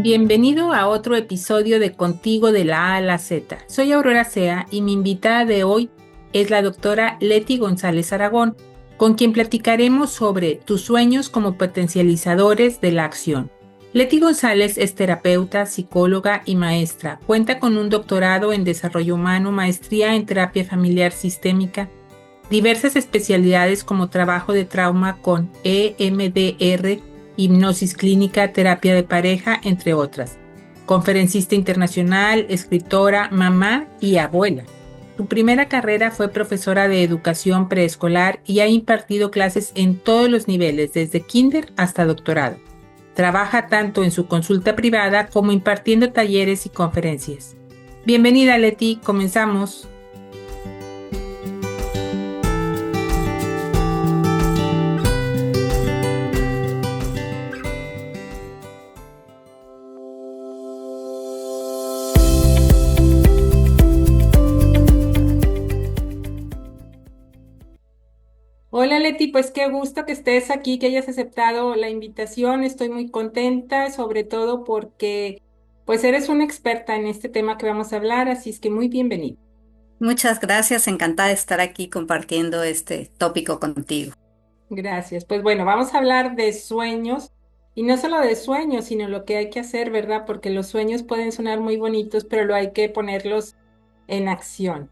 Bienvenido a otro episodio de Contigo de la A a la Z. Soy Aurora Sea y mi invitada de hoy es la doctora Leti González Aragón, con quien platicaremos sobre tus sueños como potencializadores de la acción. Leti González es terapeuta, psicóloga y maestra. Cuenta con un doctorado en desarrollo humano, maestría en terapia familiar sistémica, diversas especialidades como trabajo de trauma con EMDR, hipnosis clínica, terapia de pareja, entre otras. Conferencista internacional, escritora, mamá y abuela. Su primera carrera fue profesora de educación preescolar y ha impartido clases en todos los niveles, desde kinder hasta doctorado. Trabaja tanto en su consulta privada como impartiendo talleres y conferencias. Bienvenida, Leti, comenzamos. Hola Leti, pues qué gusto que estés aquí, que hayas aceptado la invitación. Estoy muy contenta, sobre todo porque pues eres una experta en este tema que vamos a hablar, así es que muy bienvenida. Muchas gracias, encantada de estar aquí compartiendo este tópico contigo. Gracias. Pues bueno, vamos a hablar de sueños y no solo de sueños, sino lo que hay que hacer, ¿verdad? Porque los sueños pueden sonar muy bonitos, pero lo hay que ponerlos en acción.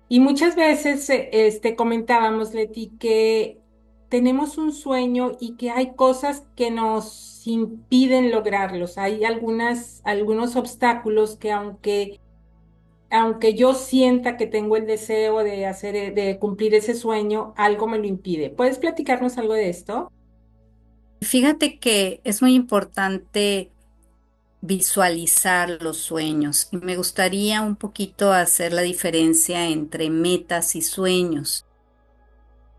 Y muchas veces comentábamos, Leti, que tenemos un sueño y que hay cosas que nos impiden lograrlos. Hay algunos obstáculos que aunque yo sienta que tengo el deseo de de cumplir ese sueño, algo me lo impide. ¿Puedes platicarnos algo de esto? Fíjate que es muy importante visualizar los sueños y me gustaría un poquito hacer la diferencia entre metas y sueños.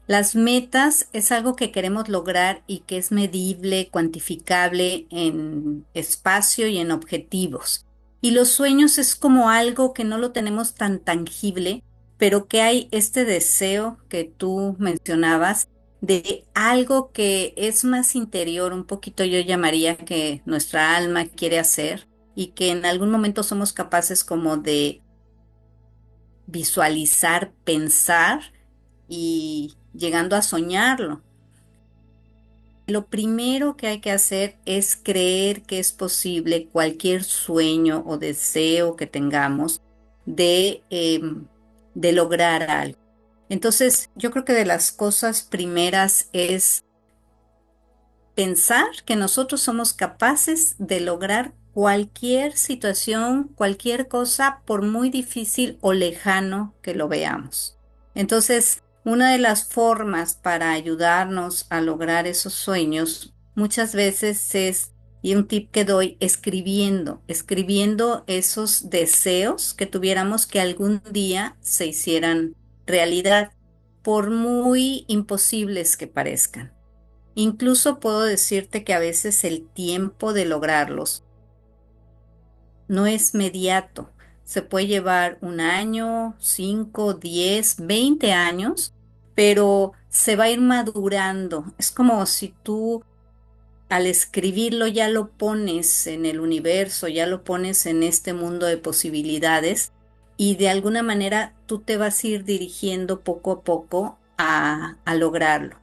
Las metas es algo que queremos lograr y que es medible, cuantificable en espacio y en objetivos. Y los sueños es como algo que no lo tenemos tan tangible, pero que hay este deseo que tú mencionabas de algo que es más interior, un poquito yo llamaría que nuestra alma quiere hacer y que en algún momento somos capaces como de visualizar, pensar y llegando a soñarlo. Lo primero que hay que hacer es creer que es posible cualquier sueño o deseo que tengamos de, de lograr algo. Entonces, yo creo que de las cosas primeras es pensar que nosotros somos capaces de lograr cualquier situación, cualquier cosa, por muy difícil o lejano que lo veamos. Entonces, una de las formas para ayudarnos a lograr esos sueños muchas veces es, y un tip que doy, escribiendo esos deseos que tuviéramos que algún día se hicieran realidad, por muy imposibles que parezcan. Incluso puedo decirte que a veces el tiempo de lograrlos no es mediato. Se puede llevar un año, 5, 10, 20 años, pero se va a ir madurando. Es como si tú al escribirlo ya lo pones en el universo, ya lo pones en este mundo de posibilidades y de alguna manera tú te vas a ir dirigiendo poco a poco a lograrlo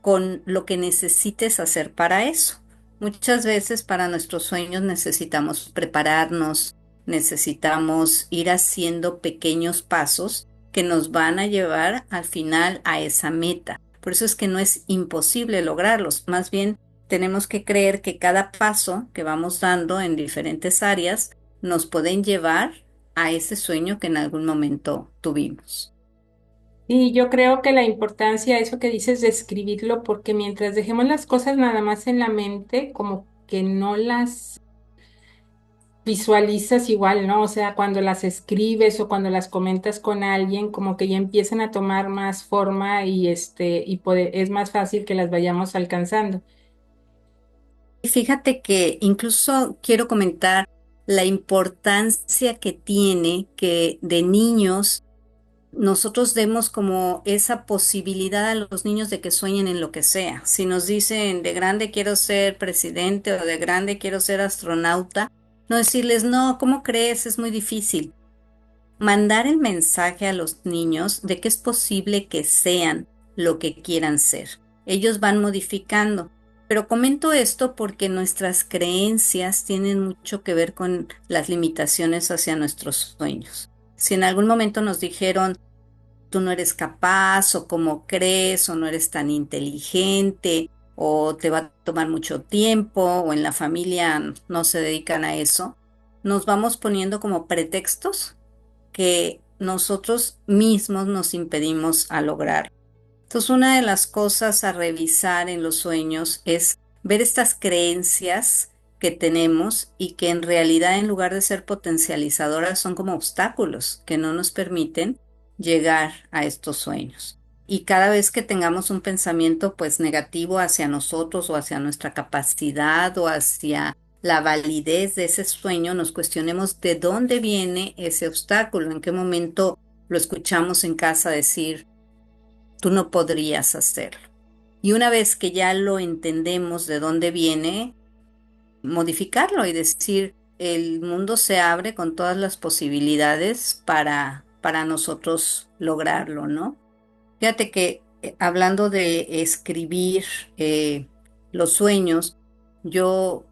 con lo que necesites hacer para eso. Muchas veces para nuestros sueños necesitamos prepararnos, necesitamos ir haciendo pequeños pasos que nos van a llevar al final a esa meta. Por eso es que no es imposible lograrlos, más bien tenemos que creer que cada paso que vamos dando en diferentes áreas nos pueden llevar a ese sueño que en algún momento tuvimos. Y yo creo que la importancia, eso que dices de escribirlo, porque mientras dejemos las cosas nada más en la mente, como que no las visualizas igual, ¿no? O sea, cuando las escribes o cuando las comentas con alguien, como que ya empiezan a tomar más forma y es más fácil que las vayamos alcanzando. Y fíjate que incluso quiero comentar la importancia que tiene que de niños nosotros demos como esa posibilidad a los niños de que sueñen en lo que sea. Si nos dicen de grande quiero ser presidente o de grande quiero ser astronauta, no decirles, no, ¿cómo crees? Es muy difícil. Mandar el mensaje a los niños de que es posible que sean lo que quieran ser. Ellos van modificando. Pero comento esto porque nuestras creencias tienen mucho que ver con las limitaciones hacia nuestros sueños. Si en algún momento nos dijeron, tú no eres capaz o cómo crees o no eres tan inteligente o te va a tomar mucho tiempo o en la familia no se dedican a eso, nos vamos poniendo como pretextos que nosotros mismos nos impedimos a lograr. Entonces, una de las cosas a revisar en los sueños es ver estas creencias que tenemos y que en realidad en lugar de ser potencializadoras son como obstáculos que no nos permiten llegar a estos sueños. Y cada vez que tengamos un pensamiento pues negativo hacia nosotros o hacia nuestra capacidad o hacia la validez de ese sueño, nos cuestionemos de dónde viene ese obstáculo, en qué momento lo escuchamos en casa decir, tú no podrías hacerlo. Y una vez que ya lo entendemos de dónde viene, modificarlo y decir, el mundo se abre con todas las posibilidades para nosotros lograrlo, ¿no? Fíjate que hablando de escribir los sueños, yo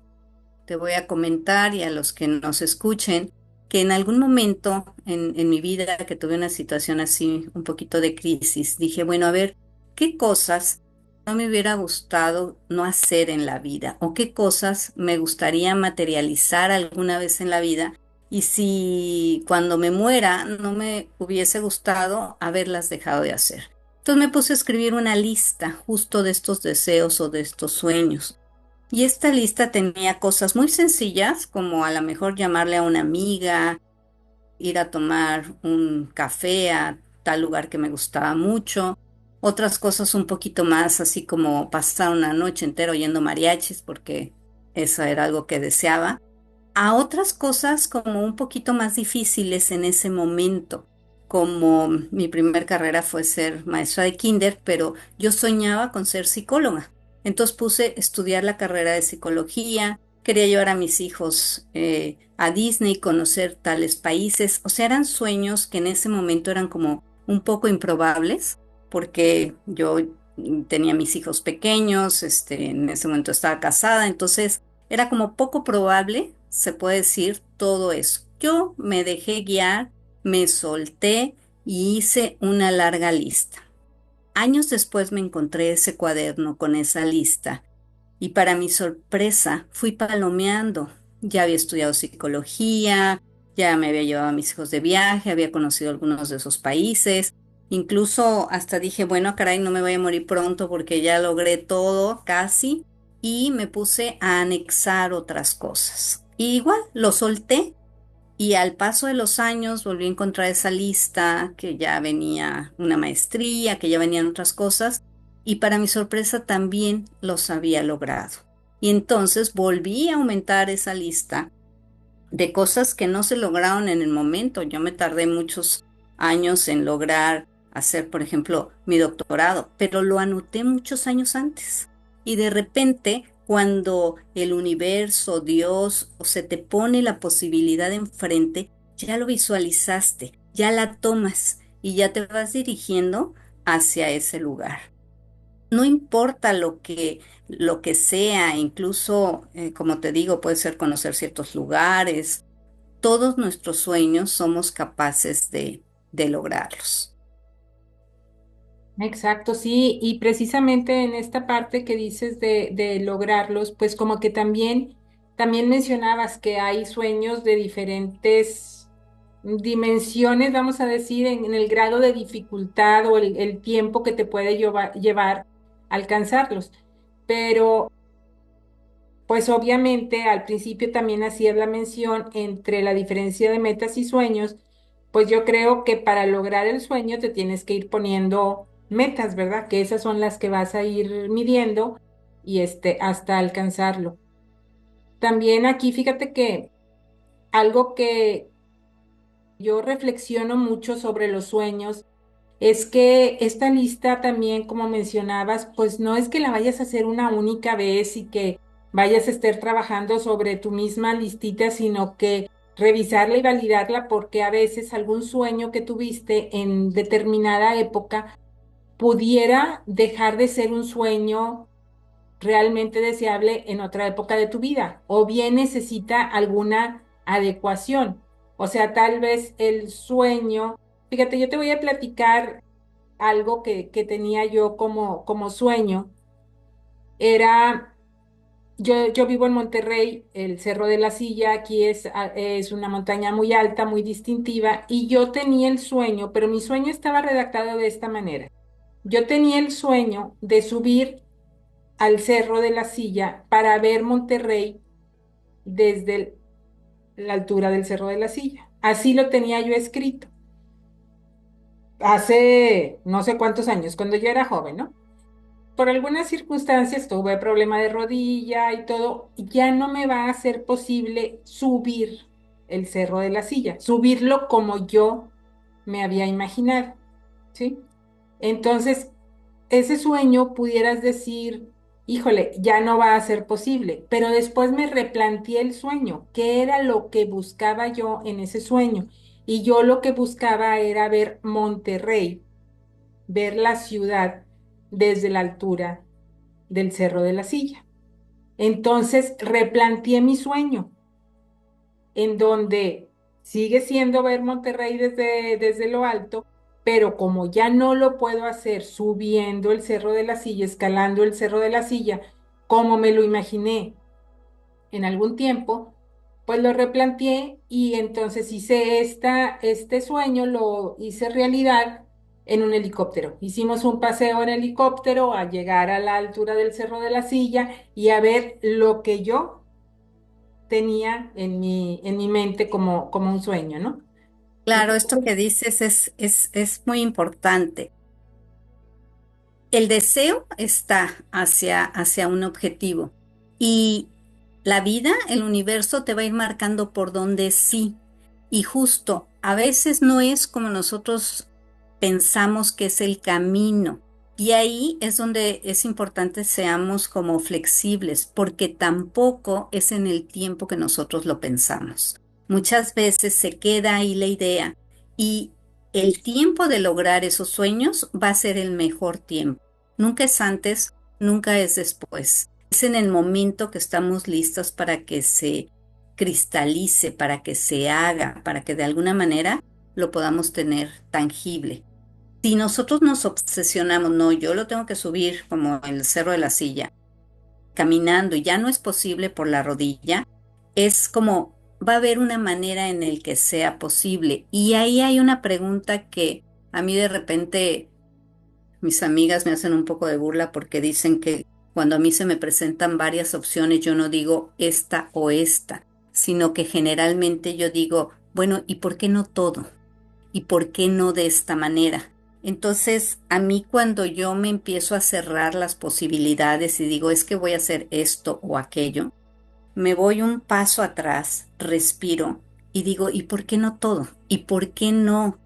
te voy a comentar y a los que nos escuchen que en algún momento en mi vida que tuve una situación así, un poquito de crisis, dije, bueno, a ver, ¿qué cosas no me hubiera gustado no hacer en la vida? ¿O qué cosas me gustaría materializar alguna vez en la vida? Y si cuando me muera no me hubiese gustado haberlas dejado de hacer. Entonces me puse a escribir una lista justo de estos deseos o de estos sueños. Y esta lista tenía cosas muy sencillas, como a lo mejor llamarle a una amiga, ir a tomar un café a tal lugar que me gustaba mucho. Otras cosas un poquito más, así como pasar una noche entera oyendo mariachis, porque eso era algo que deseaba. A otras cosas como un poquito más difíciles en ese momento, como mi primer carrera fue ser maestra de kinder, pero yo soñaba con ser psicóloga. Entonces puse estudiar la carrera de psicología, quería llevar a mis hijos a Disney, conocer tales países. O sea, eran sueños que en ese momento eran como un poco improbables, porque yo tenía mis hijos pequeños, en ese momento estaba casada, entonces era como poco probable, se puede decir, todo eso. Yo me dejé guiar, me solté y hice una larga lista. Años después me encontré ese cuaderno con esa lista y para mi sorpresa fui palomeando. Ya había estudiado psicología, ya me había llevado a mis hijos de viaje, había conocido algunos de esos países. Incluso hasta dije, bueno, caray, no me voy a morir pronto porque ya logré todo casi y me puse a anexar otras cosas. Y igual lo solté y al paso de los años volví a encontrar esa lista que ya venía una maestría, que ya venían otras cosas, y para mi sorpresa también los había logrado. Y entonces volví a aumentar esa lista de cosas que no se lograron en el momento. Yo me tardé muchos años en lograr hacer, por ejemplo, mi doctorado, pero lo anoté muchos años antes. Y de repente, cuando el universo, Dios, o se te pone la posibilidad enfrente, ya lo visualizaste, ya la tomas y ya te vas dirigiendo hacia ese lugar. No importa lo que sea, incluso, como te digo, puede ser conocer ciertos lugares, todos nuestros sueños somos capaces de lograrlos. Exacto, sí, y precisamente en esta parte que dices de lograrlos, pues como que también mencionabas que hay sueños de diferentes dimensiones, vamos a decir, en el grado de dificultad o el tiempo que te puede llevar a alcanzarlos. Pero, pues obviamente al principio también hacías la mención entre la diferencia de metas y sueños, pues yo creo que para lograr el sueño te tienes que ir poniendo metas, ¿verdad? Que esas son las que vas a ir midiendo y hasta alcanzarlo. También aquí fíjate que algo que yo reflexiono mucho sobre los sueños es que esta lista también, como mencionabas, pues no es que la vayas a hacer una única vez y que vayas a estar trabajando sobre tu misma listita, sino que revisarla y validarla porque a veces algún sueño que tuviste en determinada época pudiera dejar de ser un sueño realmente deseable en otra época de tu vida, o bien necesita alguna adecuación. O sea, tal vez el sueño, fíjate, yo te voy a platicar algo que tenía yo como sueño. Era, yo vivo en Monterrey, el Cerro de la Silla, aquí es una montaña muy alta, muy distintiva, y yo tenía el sueño, pero mi sueño estaba redactado de esta manera. Yo tenía el sueño de subir al Cerro de la Silla para ver Monterrey desde la altura del Cerro de la Silla. Así lo tenía yo escrito hace no sé cuántos años, cuando yo era joven, ¿no? Por algunas circunstancias tuve problema de rodilla y todo, y ya no me va a ser posible subir el Cerro de la Silla, subirlo como yo me había imaginado, ¿sí? Entonces, ese sueño pudieras decir, híjole, ya no va a ser posible, pero después me replanteé el sueño, qué era lo que buscaba yo en ese sueño. Y yo lo que buscaba era ver Monterrey, ver la ciudad desde la altura del Cerro de la Silla. Entonces replanteé mi sueño, en donde sigue siendo ver Monterrey desde lo alto, pero como ya no lo puedo hacer subiendo el Cerro de la Silla, escalando el Cerro de la Silla, como me lo imaginé en algún tiempo, pues lo replanteé y entonces hice este sueño, lo hice realidad en un helicóptero. Hicimos un paseo en helicóptero a llegar a la altura del Cerro de la Silla y a ver lo que yo tenía en mi mente como un sueño, ¿no? Claro, esto Entonces, que dices es muy importante. El deseo está hacia un objetivo y la vida, el universo te va a ir marcando por donde sí. Y justo, a veces no es como nosotros pensamos que es el camino. Y ahí es donde es importante seamos como flexibles, porque tampoco es en el tiempo que nosotros lo pensamos. Muchas veces se queda ahí la idea y el tiempo de lograr esos sueños va a ser el mejor tiempo. Nunca es antes, nunca es después. Es en el momento que estamos listos para que se cristalice, para que se haga, para que de alguna manera lo podamos tener tangible. Si nosotros nos obsesionamos, no, yo lo tengo que subir como el Cerro de la Silla, caminando y ya no es posible por la rodilla, es como va a haber una manera en el que sea posible. Y ahí hay una pregunta que a mí de repente mis amigas me hacen un poco de burla porque dicen que cuando a mí se me presentan varias opciones, yo no digo esta o esta, sino que generalmente yo digo, bueno, ¿y por qué no todo? ¿Y por qué no de esta manera? Entonces, a mí cuando yo me empiezo a cerrar las posibilidades y digo, es que voy a hacer esto o aquello, me voy un paso atrás, respiro y digo, ¿y por qué no todo? ¿Y por qué no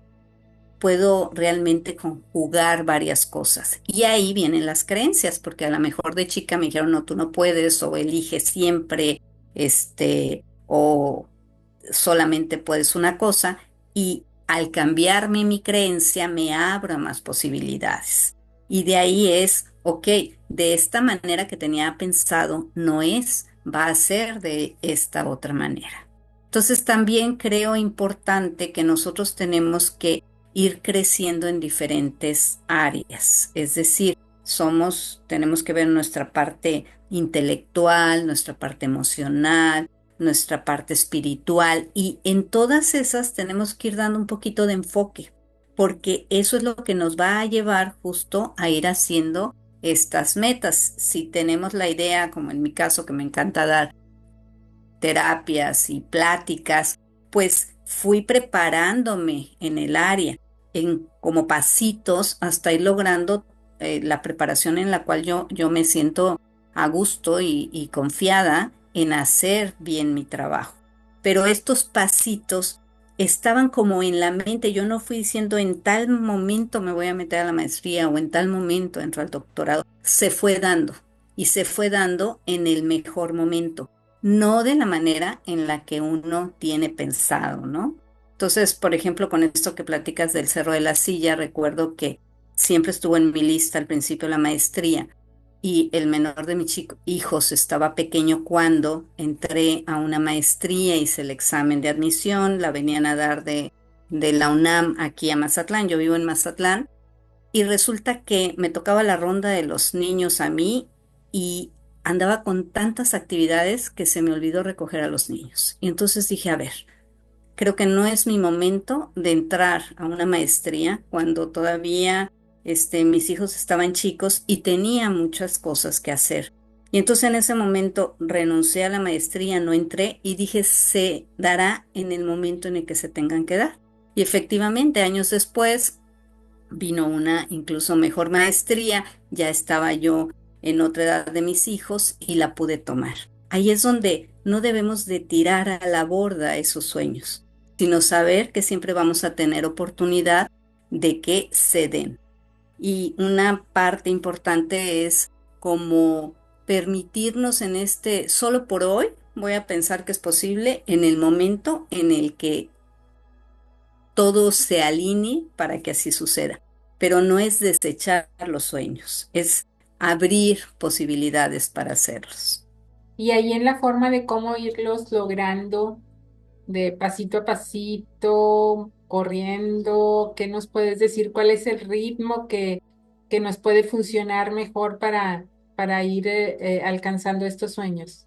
puedo realmente conjugar varias cosas? Y ahí vienen las creencias, porque a lo mejor de chica me dijeron, no, tú no puedes, o elige siempre, o solamente puedes una cosa, y al cambiarme mi creencia me abro a más posibilidades. Y de ahí es, ok, de esta manera que tenía pensado no es, va a ser de esta otra manera. Entonces también creo importante que nosotros tenemos que ir creciendo en diferentes áreas, es decir, tenemos que ver nuestra parte intelectual, nuestra parte emocional, nuestra parte espiritual y en todas esas tenemos que ir dando un poquito de enfoque, porque eso es lo que nos va a llevar justo a ir haciendo estas metas. Si tenemos la idea, como en mi caso, que me encanta dar terapias y pláticas, pues fui preparándome en el área, en como pasitos hasta ir logrando la preparación en la cual yo me siento a gusto y confiada en hacer bien mi trabajo. Pero estos pasitos estaban como en la mente. Yo no fui diciendo en tal momento me voy a meter a la maestría o en tal momento entro al doctorado. Se fue dando y se fue dando en el mejor momento, no de la manera en la que uno tiene pensado, ¿no? Entonces, por ejemplo, con esto que platicas del Cerro de la Silla, recuerdo que siempre estuvo en mi lista al principio la maestría y el menor de mis hijos estaba pequeño cuando entré a una maestría, hice el examen de admisión, la venían a dar de la UNAM aquí a Mazatlán, yo vivo en Mazatlán, y resulta que me tocaba la ronda de los niños a mí y andaba con tantas actividades que se me olvidó recoger a los niños. Y entonces dije, a ver, creo que no es mi momento de entrar a una maestría cuando todavía mis hijos estaban chicos y tenía muchas cosas que hacer. Y entonces en ese momento renuncié a la maestría, no entré y dije, se dará en el momento en el que se tengan que dar. Y efectivamente, años después vino una incluso mejor maestría, ya estaba yo en otra edad de mis hijos y la pude tomar. Ahí es donde no debemos de tirar a la borda esos sueños, sino saber que siempre vamos a tener oportunidad de que se den. Y una parte importante es como permitirnos en solo por hoy, voy a pensar que es posible en el momento en el que todo se alinee para que así suceda. Pero no es desechar los sueños, es abrir posibilidades para hacerlos. Y ahí en la forma de cómo irlos logrando de pasito a pasito, corriendo, ¿qué nos puedes decir? ¿Cuál es el ritmo que nos puede funcionar mejor para ir alcanzando estos sueños?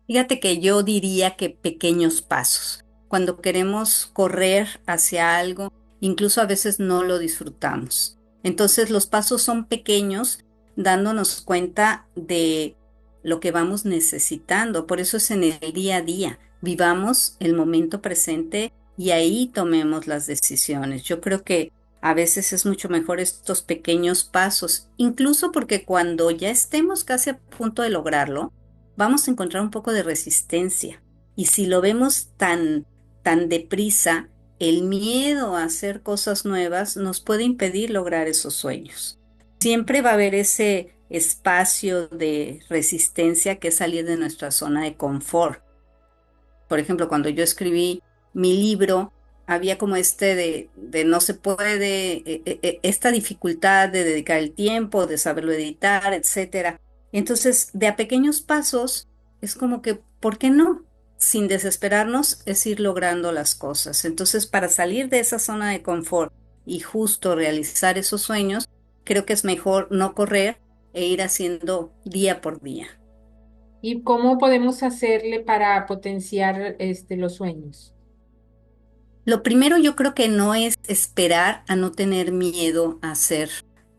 Fíjate que yo diría que pequeños pasos. Cuando queremos correr hacia algo, incluso a veces no lo disfrutamos. Entonces los pasos son pequeños, dándonos cuenta de lo que vamos necesitando. Por eso es en el día a día. Vivamos el momento presente y ahí tomemos las decisiones. Yo creo que a veces es mucho mejor estos pequeños pasos, incluso porque cuando ya estemos casi a punto de lograrlo, vamos a encontrar un poco de resistencia. Y si lo vemos tan deprisa, el miedo a hacer cosas nuevas nos puede impedir lograr esos sueños. Siempre va a haber ese espacio de resistencia que es salir de nuestra zona de confort. Por ejemplo, cuando yo escribí mi libro, había como de no se puede, esta dificultad de dedicar el tiempo, de saberlo editar, etcétera. Entonces, de a pequeños pasos, es como que, ¿por qué no? Sin desesperarnos, es ir logrando las cosas. Entonces, para salir de esa zona de confort y justo realizar esos sueños, creo que es mejor no correr e ir haciendo día por día. ¿Y cómo podemos hacerle para potenciar los sueños? Lo primero yo creo que no es esperar a no tener miedo a hacer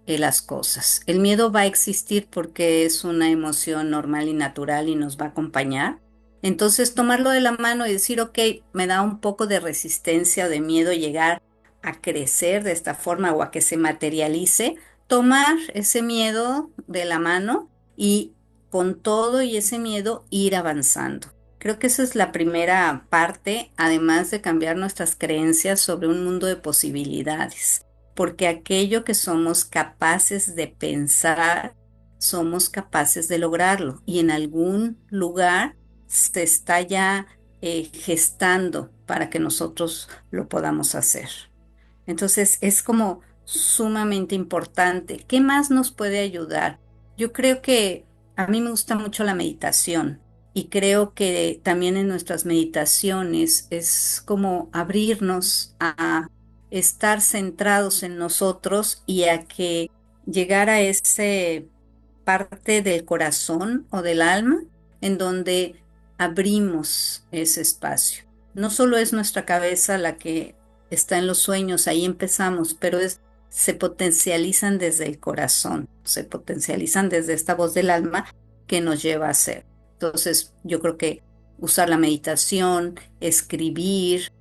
las cosas. El miedo va a existir porque es una emoción normal y natural y nos va a acompañar. Entonces tomarlo de la mano y decir, ok, me da un poco de resistencia o de miedo llegar a crecer de esta forma o a que se materialice, tomar ese miedo de la mano y con todo y ese miedo ir avanzando. Creo que esa es la primera parte, además de cambiar nuestras creencias sobre un mundo de posibilidades, porque aquello que somos capaces de pensar, somos capaces de lograrlo y en algún lugar se está ya gestando para que nosotros lo podamos hacer. Entonces es como sumamente importante. ¿Qué más nos puede ayudar? Yo creo que a mí me gusta mucho la meditación y creo que también en nuestras meditaciones es como abrirnos a estar centrados en nosotros y a que llegar a ese parte del corazón o del alma en donde abrimos ese espacio. No solo es nuestra cabeza la que está en los sueños, ahí empezamos, pero se potencializan desde el corazón, se potencializan desde esta voz del alma que nos lleva a ser. Entonces, yo creo que usar la meditación, escribir,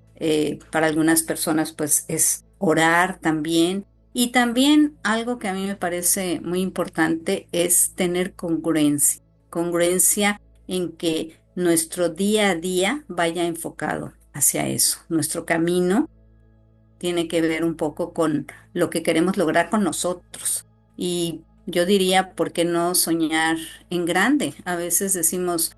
para algunas personas pues es orar también. Y también algo que a mí me parece muy importante es tener congruencia, congruencia en que nuestro día a día vaya enfocado hacia eso. Nuestro camino tiene que ver un poco con lo que queremos lograr con nosotros. Y yo diría, ¿por qué no soñar en grande? A veces decimos,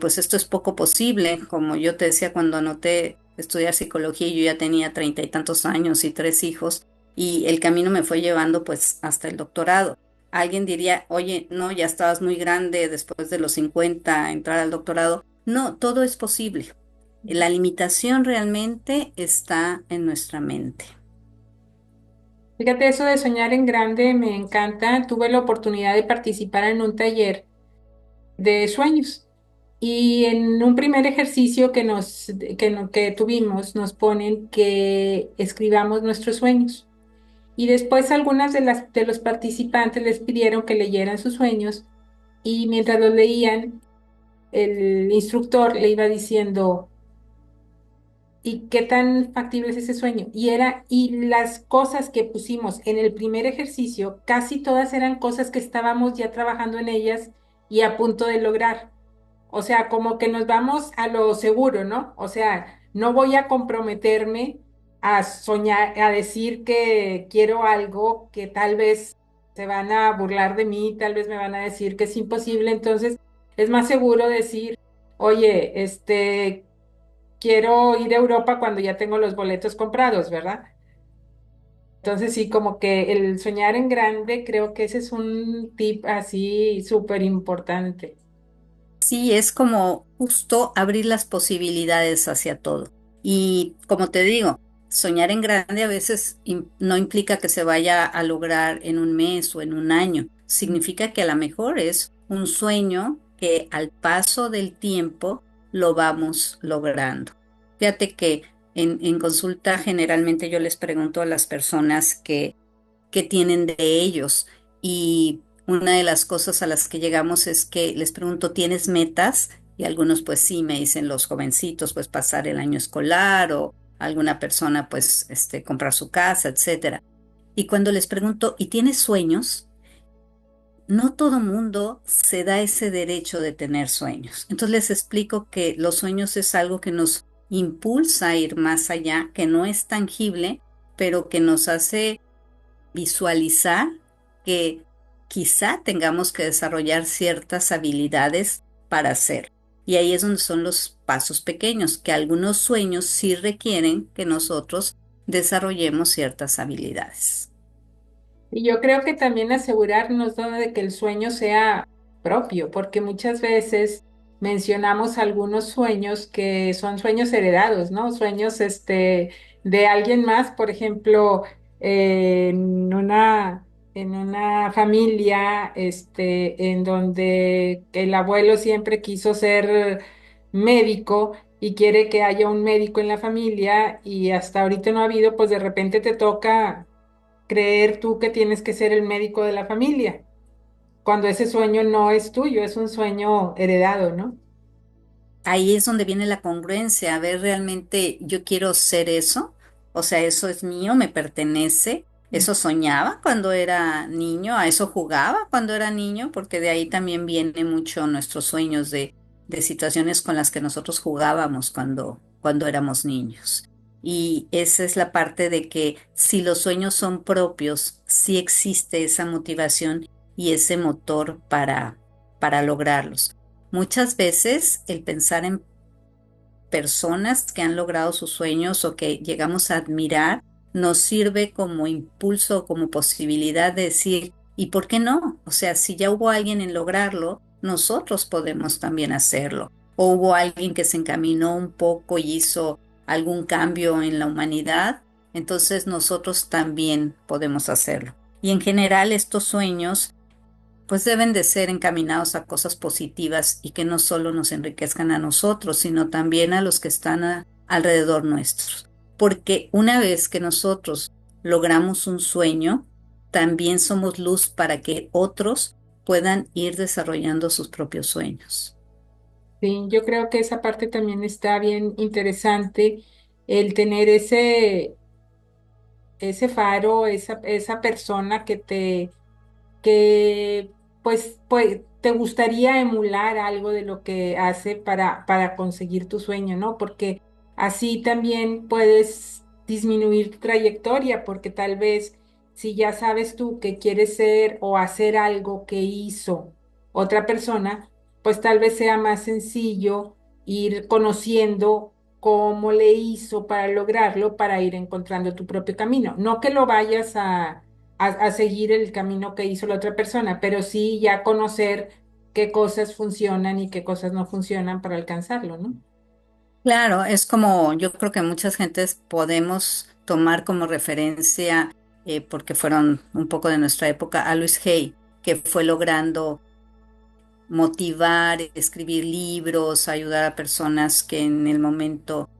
pues esto es poco posible, como yo te decía cuando anoté estudiar psicología, yo ya tenía 30 y tantos años y 3 hijos, y el camino me fue llevando pues hasta el doctorado. Alguien diría, oye, no, ya estabas muy grande después de los 50 entrar al doctorado. No, todo es posible. La limitación realmente está en nuestra mente. Fíjate, eso de soñar en grande me encanta. Tuve la oportunidad de participar en un taller de sueños y en un primer ejercicio que tuvimos nos ponen que escribamos nuestros sueños. Y después algunas de los participantes les pidieron que leyeran sus sueños y mientras los leían, el instructor le iba diciendo, ¿y qué tan factible es ese sueño? Y las cosas que pusimos en el primer ejercicio, casi todas eran cosas que estábamos ya trabajando en ellas y a punto de lograr. O sea, como que nos vamos a lo seguro, ¿no? O sea, no voy a comprometerme a soñar, a decir que quiero algo que tal vez se van a burlar de mí, tal vez me van a decir que es imposible. Entonces, es más seguro decir, oye, quiero ir a Europa cuando ya tengo los boletos comprados, ¿verdad? Entonces, sí, como que el soñar en grande, creo que ese es un tip así súper importante. Sí, es como justo abrir las posibilidades hacia todo. Y como te digo, soñar en grande a veces no implica que se vaya a lograr en un mes o en un año. Significa que a lo mejor es un sueño que al paso del tiempo lo vamos logrando. Fíjate que en consulta generalmente yo les pregunto a las personas que tienen de ellos. Y una de las cosas a las que llegamos es que les pregunto, ¿tienes metas? Y algunos pues sí, me dicen los jovencitos, pues pasar el año escolar o alguna persona pues comprar su casa, etcétera. Y cuando les pregunto, ¿y tienes sueños? No todo mundo se da ese derecho de tener sueños. Entonces les explico que los sueños es algo que nos impulsa a ir más allá, que no es tangible, pero que nos hace visualizar que quizá tengamos que desarrollar ciertas habilidades para hacer. Y ahí es donde son los pasos pequeños, que algunos sueños sí requieren que nosotros desarrollemos ciertas habilidades. Y yo creo que también asegurarnos, ¿no?, de que el sueño sea propio, porque muchas veces mencionamos algunos sueños que son sueños heredados, ¿no? Sueños de alguien más, por ejemplo, en una familia en donde el abuelo siempre quiso ser médico y quiere que haya un médico en la familia y hasta ahorita no ha habido, pues de repente te toca creer tú que tienes que ser el médico de la familia, cuando ese sueño no es tuyo, es un sueño heredado, ¿no? Ahí es donde viene la congruencia, a ver realmente yo quiero ser eso, o sea, eso es mío, me pertenece, eso soñaba cuando era niño, a eso jugaba cuando era niño, porque de ahí también viene mucho nuestros sueños de situaciones con las que nosotros jugábamos cuando éramos niños. Y esa es la parte de que si los sueños son propios, sí existe esa motivación y ese motor para lograrlos. Muchas veces el pensar en personas que han logrado sus sueños o que llegamos a admirar nos sirve como impulso, como posibilidad de decir, ¿y por qué no? O sea, si ya hubo alguien en lograrlo, nosotros podemos también hacerlo. O hubo alguien que se encaminó un poco y hizo algún cambio en la humanidad, entonces nosotros también podemos hacerlo. Y en general estos sueños pues deben de ser encaminados a cosas positivas y que no solo nos enriquezcan a nosotros, sino también a los que están alrededor nuestros. Porque una vez que nosotros logramos un sueño, también somos luz para que otros puedan ir desarrollando sus propios sueños. Sí, yo creo que esa parte también está bien interesante, el tener ese faro, esa persona que pues te gustaría emular algo de lo que hace para conseguir tu sueño, ¿no? Porque Así también puedes disminuir tu trayectoria porque tal vez si ya sabes tú que quieres ser o hacer algo que hizo otra persona, pues tal vez sea más sencillo ir conociendo cómo le hizo para lograrlo, para ir encontrando tu propio camino. No que lo vayas a seguir el camino que hizo la otra persona, pero sí ya conocer qué cosas funcionan y qué cosas no funcionan para alcanzarlo, ¿no? Claro, es como yo creo que muchas gentes podemos tomar como referencia, porque fueron un poco de nuestra época, a Luis Hay, que fue logrando motivar, escribir libros, ayudar a personas que en el momento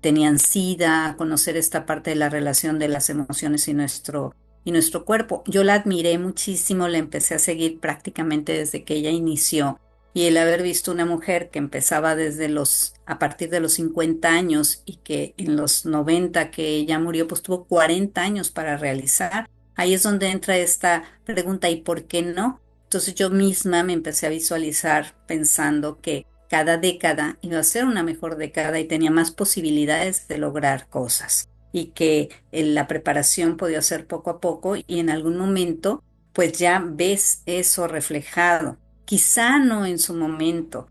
tenían SIDA, conocer esta parte de la relación de las emociones y nuestro cuerpo. Yo la admiré muchísimo, la empecé a seguir prácticamente desde que ella inició. Y el haber visto una mujer que empezaba a partir de los 50 años y que en los 90 que ella murió, pues tuvo 40 años para realizar. Ahí es donde entra esta pregunta, ¿y por qué no? Entonces yo misma me empecé a visualizar pensando que cada década iba a ser una mejor década y tenía más posibilidades de lograr cosas y que la preparación podía ser poco a poco y en algún momento pues ya ves eso reflejado. Quizá no en su momento.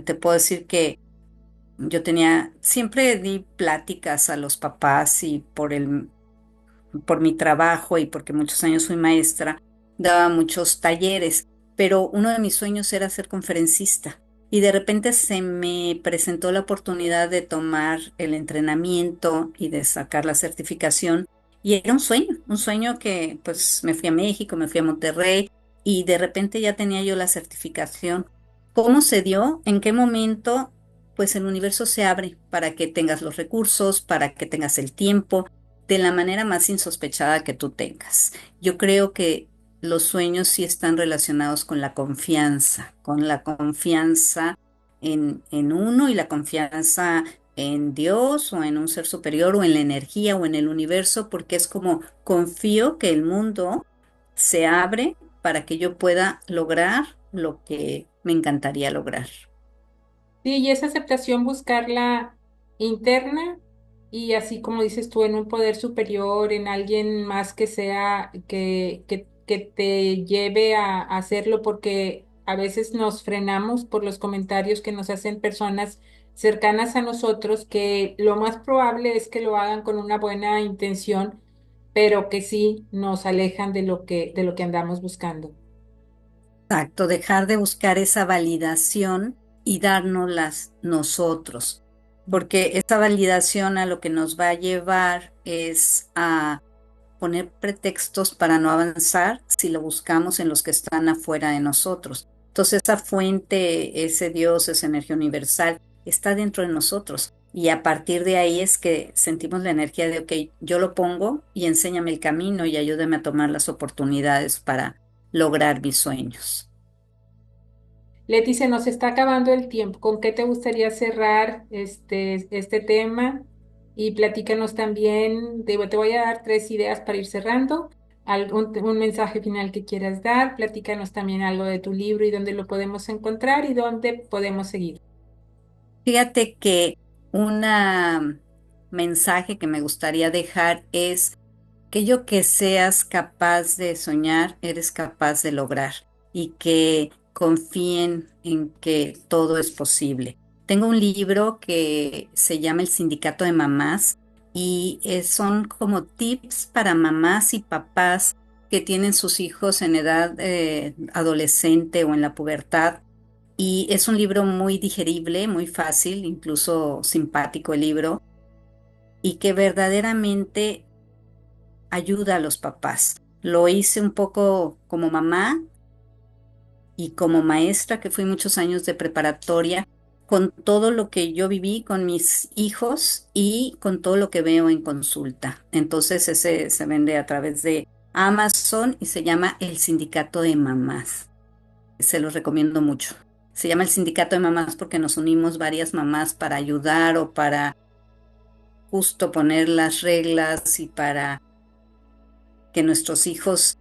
Te puedo decir que siempre di pláticas a los papás y por mi trabajo y porque muchos años fui maestra, daba muchos talleres, pero uno de mis sueños era ser conferencista. Y de repente se me presentó la oportunidad de tomar el entrenamiento y de sacar la certificación. Y era un sueño que pues me fui a México, me fui a Monterrey y de repente ya tenía yo la certificación. ¿Cómo se dio? ¿En qué momento? Pues el universo se abre para que tengas los recursos, para que tengas el tiempo de la manera más insospechada que tú tengas. Yo creo que los sueños sí están relacionados con la confianza en uno y la confianza en Dios o en un ser superior o en la energía o en el universo, porque es como confío que el mundo se abre para que yo pueda lograr lo que me encantaría lograr. Sí, y esa aceptación buscarla interna y así como dices tú, en un poder superior, en alguien más que sea, que te lleve a hacerlo, porque a veces nos frenamos por los comentarios que nos hacen personas cercanas a nosotros, que lo más probable es que lo hagan con una buena intención, pero que sí nos alejan de lo que andamos buscando. Exacto, dejar de buscar esa validación y dárnoslas nosotros, porque esa validación a lo que nos va a llevar es a poner pretextos para no avanzar si lo buscamos en los que están afuera de nosotros. Entonces esa fuente, ese Dios, esa energía universal está dentro de nosotros y a partir de ahí es que sentimos la energía de, ok, yo lo pongo y enséñame el camino y ayúdame a tomar las oportunidades para lograr mis sueños. Leti, se nos está acabando el tiempo. ¿Con qué te gustaría cerrar este tema? Y platícanos también, te voy a dar tres ideas para ir cerrando. Un mensaje final que quieras dar. Platícanos también algo de tu libro y dónde lo podemos encontrar y dónde podemos seguir. Fíjate que un mensaje que me gustaría dejar es aquello que seas capaz de soñar, eres capaz de lograr y que confíen en que todo es posible. Tengo un libro que se llama El Sindicato de Mamás y son como tips para mamás y papás que tienen sus hijos en edad adolescente o en la pubertad. Y es un libro muy digerible, muy fácil, incluso simpático el libro, y que verdaderamente ayuda a los papás. Lo hice un poco como mamá y como maestra, que fui muchos años de preparatoria, con todo lo que yo viví con mis hijos y con todo lo que veo en consulta. Entonces ese se vende a través de Amazon y se llama El Sindicato de Mamás. Se los recomiendo mucho. Se llama el Sindicato de Mamás porque nos unimos varias mamás para ayudar o para justo poner las reglas y para que nuestros hijos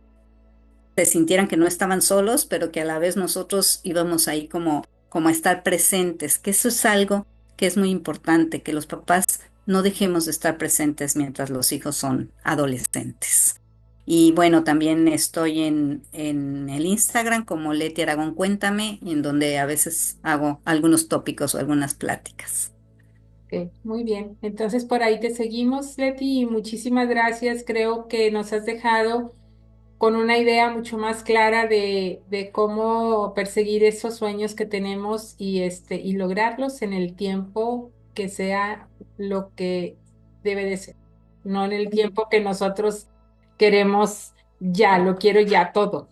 se sintieran que no estaban solos, pero que a la vez nosotros íbamos ahí como a estar presentes, que eso es algo que es muy importante que los papás no dejemos de estar presentes mientras los hijos son adolescentes. Y bueno, también estoy en el Instagram como Leti Aragón Cuéntame, en donde a veces hago algunos tópicos o algunas pláticas. Ok, muy bien. Entonces por ahí te seguimos, Leti, y muchísimas gracias. Creo que nos has dejado con una idea mucho más clara de cómo perseguir esos sueños que tenemos y lograrlos en el tiempo que sea lo que debe de ser, no en el tiempo que nosotros queremos ya, lo quiero ya todo.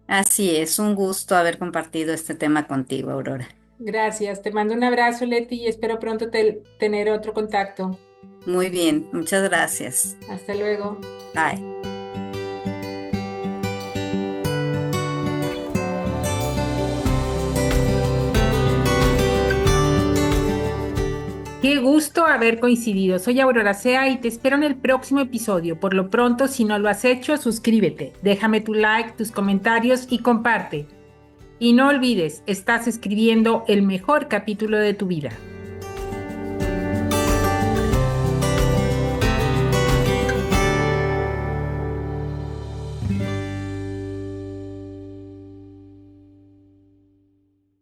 Así es, un gusto haber compartido este tema contigo, Aurora. Gracias, te mando un abrazo, Leti, y espero pronto tener otro contacto. Muy bien, muchas gracias. Hasta luego. Bye. Qué gusto haber coincidido. Soy Aurora Sea y te espero en el próximo episodio. Por lo pronto, si no lo has hecho, suscríbete, déjame tu like, tus comentarios y comparte. Y no olvides, estás escribiendo el mejor capítulo de tu vida.